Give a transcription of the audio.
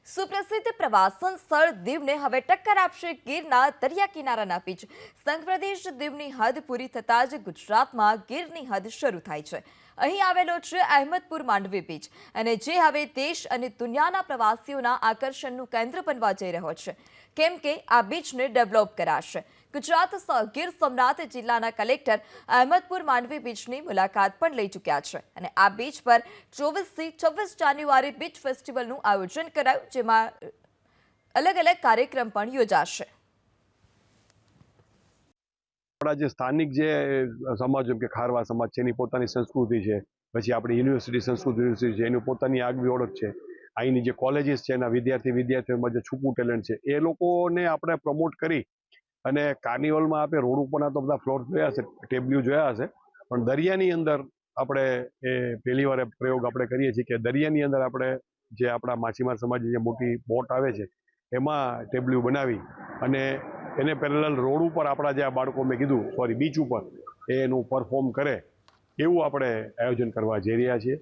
સુપ્રસિદ્ધ પ્રવાસન સ્થળ દીવને હવે ટક્કર આપશે ગીરના દરિયા કિનારાના બીચ. સંઘ પ્રદેશ દીવની હદ પૂરી થતાં જ ગુજરાતમાં ગીરની હદ શરૂ થાય છે. અહીં આવેલો છે અહેમદપુર માંડવી બીચ, અને જે હવે દેશ અને દુનિયાના પ્રવાસીઓના આકર્ષણનું કેન્દ્ર બનવા જઈ રહ્યો છે, કેમ કે આ બીચને ડેવલપ કરાશે. ગુજરાત ગીર સોમનાથ જિલ્લાના કલેક્ટર અહેમદપુર માંડવી બીચની મુલાકાત પણ લઈ ચૂક્યા છે, અને આ બીચ પર 24 થી 26 જાન્યુઆરી બીચ ફેસ્ટિવલનું આયોજન કરાયું, જેમાં અલગ અલગ કાર્યક્રમ પણ યોજાશે. આપણા જે સ્થાનિક જે સમાજ કે ખારવા સમાજ છે એની પોતાની સંસ્કૃતિ છે, પછી આપણી યુનિવર્સિટી સંસ્કૃત યુનિવર્સિટી છે એની પોતાની આગવી ઓળખ છે, અહીંની જે કોલેજીસ છે એના વિદ્યાર્થીઓમાં જે છૂપું ટેલેન્ટ છે એ લોકોને આપણે પ્રમોટ કરી અને કાર્નિવલમાં આપણે રોડ ઉપરના તો બધા ફ્લોર જોયા હશે, ટેબલ્યુ જોયા હશે, પણ દરિયાની અંદર આપણે એ પહેલી વાર પ્રયોગ આપણે કરીએ છીએ કે દરિયાની અંદર આપણે જે આપણા માછીમાર સમાજની જે મોટી બોટ આવે છે એમાં ટેબલ્યુ બનાવી અને એને પેરેલલ રોડ ઉપર આપણા જે આ બાળકો મેં કીધું બીચ ઉપર એનું પરફોર્મ કરે એવું આપણે આયોજન કરવા જઈ રહ્યા છીએ.